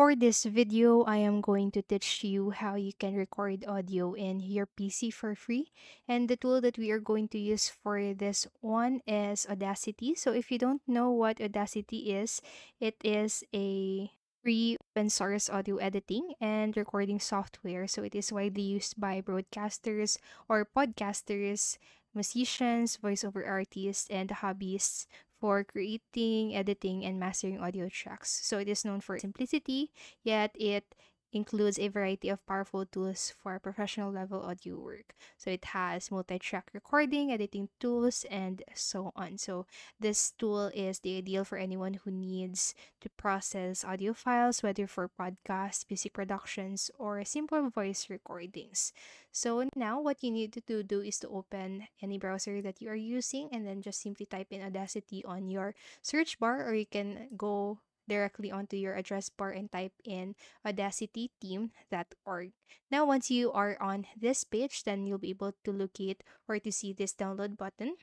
For this video, I am going to teach you how you can record audio in your PC for free. And the tool that we are going to use for this one is Audacity. So if you don't know what Audacity is, it is a free open source audio editing and recording software. So it is widely used by broadcasters or podcasters, musicians, voiceover artists, and hobbyists for creating, editing, and mastering audio tracks. So it is known for simplicity, yet it includes a variety of powerful tools for professional level audio work. So it has multi-track recording, editing tools, and so on. So this tool is the ideal for anyone who needs to process audio files, whether for podcasts, music productions, or simple voice recordings. So now what you need to do is to open any browser that you are using and then just simply type in Audacity on your search bar, or you can go directly onto your address bar and type in audacityteam.org. Now once you are on this page, then you'll be able to locate or to see this download button,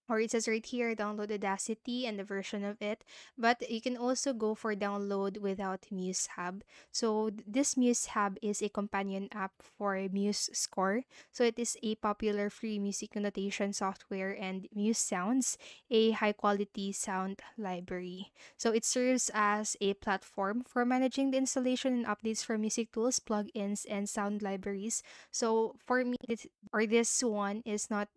or it says right here download Audacity and the version of it, but you can also go for download without Muse Hub. So this Muse Hub is a companion app for Muse Score. So it is a popular free music notation software, and Muse Sounds a high quality sound library. So it serves as a platform for managing the installation and updates for music tools, plugins, and sound libraries. So for me, this one is not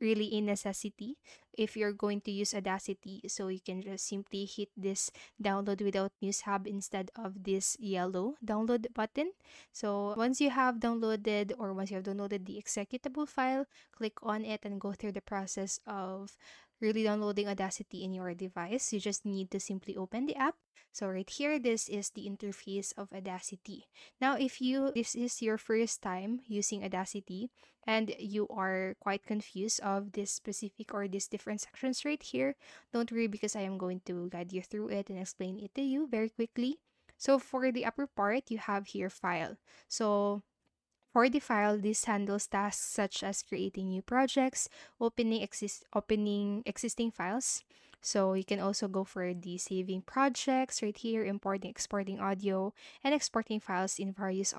really a necessity if you're going to use Audacity. So you can just simply hit this download without News Hub instead of this yellow download button. So once you have downloaded, or once you have downloaded the executable file, click on it and go through the process of really downloading Audacity in your device. You just need to simply open the app. So right here, this is the interface of Audacity. Now, if this is your first time using Audacity, and you are quite confused of this specific or these different sections right here, don't worry, because I am going to guide you through it and explain it to you very quickly. So for the upper part, you have here file. So for the file, this handles tasks such as creating new projects, opening existing files. So you can also go for the saving projects right here, importing, exporting audio, and exporting files in various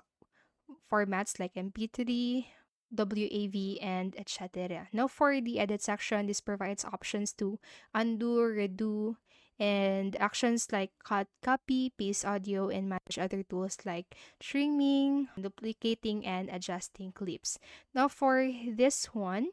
formats like MP3, WAV, and etc. Now, for the edit section, this provides options to undo, redo, and actions like cut, copy, paste audio, and manage other tools like trimming, duplicating, and adjusting clips. Now, for this one,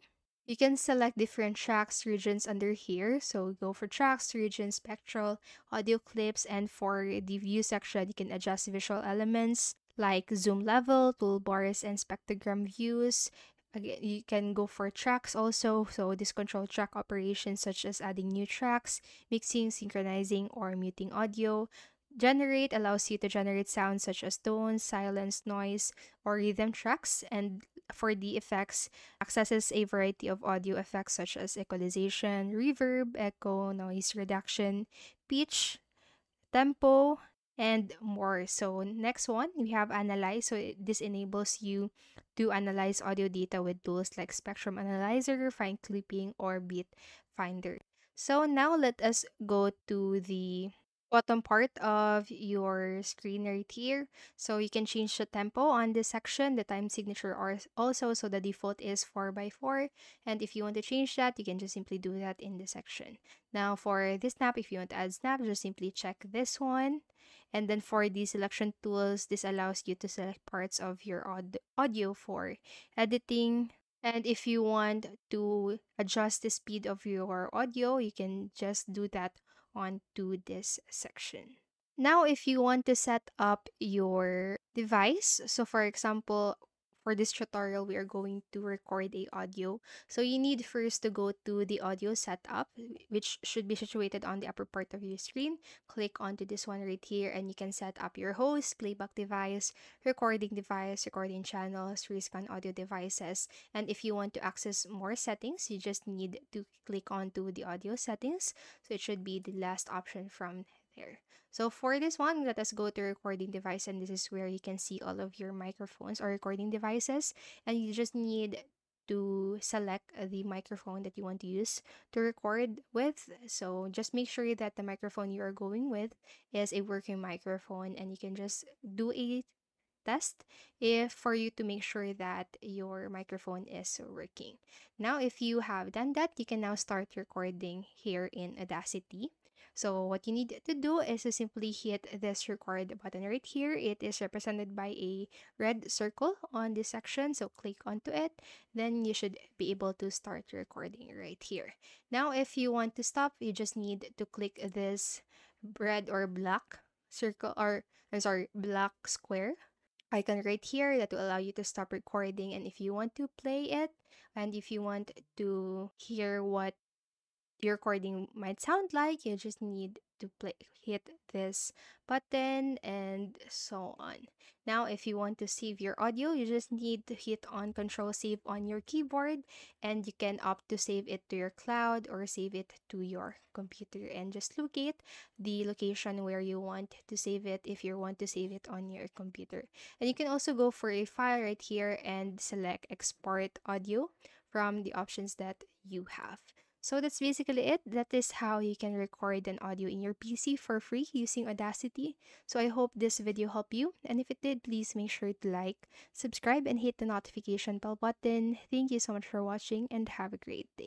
you can select different tracks, regions under here. So go for tracks, regions, spectral, audio clips, and for the view section, you can adjust visual elements like zoom level, toolbars, and spectrogram views. Again, you can go for tracks also. So this control track operations such as adding new tracks, mixing, synchronizing, or muting audio. Generate allows you to generate sounds such as tones, silence, noise, or rhythm tracks. And for the effects, accesses a variety of audio effects such as equalization, reverb, echo, noise reduction, pitch, tempo, and more. So next one, we have analyze. So this enables you to analyze audio data with tools like Spectrum Analyzer, Fine Clipping, or Beat Finder. So now let us go to the bottom part of your screen right here. So you can change the tempo on this section, the time signature or also. So the default is 4 by 4. And if you want to change that, you can just simply do that in the section. Now for this snap, if you want to add snap, just simply check this one. And then for the selection tools, this allows you to select parts of your audio for editing. And if you want to adjust the speed of your audio, you can just do that onto this section. Now, if you want to set up your device, so for example, for this tutorial, we are going to record a audio. So you need first to go to the audio setup, which should be situated on the upper part of your screen. Click onto this one right here, and you can set up your host, playback device, recording channels, rescan audio devices. And if you want to access more settings, you just need to click onto the audio settings. So it should be the last option from there. So for this one, let us go to recording device, and this is where you can see all of your microphones or recording devices, and you just need to select the microphone that you want to use to record with. So just make sure that the microphone you are going with is a working microphone, and you can just do a test if for you to make sure that your microphone is working. Now, if you have done that, you can now start recording here in Audacity. So what you need to do is to simply hit this record button right here. It is represented by a red circle on this section. So click onto it. Then you should be able to start recording right here. Now, if you want to stop, you just need to click this red or black circle, or I'm sorry, black square icon right here that will allow you to stop recording. And if you want to play it, and if you want to hear what your recording might sound like, you just need to hit this button and so on. Now, if you want to save your audio, you just need to hit on Control Save on your keyboard, and you can opt to save it to your cloud or save it to your computer, and just locate the location where you want to save it if you want to save it on your computer. And you can also go for a file right here and select export audio from the options that you have. So that's basically it. That is how you can record an audio in your PC for free using Audacity. So I hope this video helped you. And if it did, please make sure to like, subscribe, and hit the notification bell button. Thank you so much for watching, and have a great day.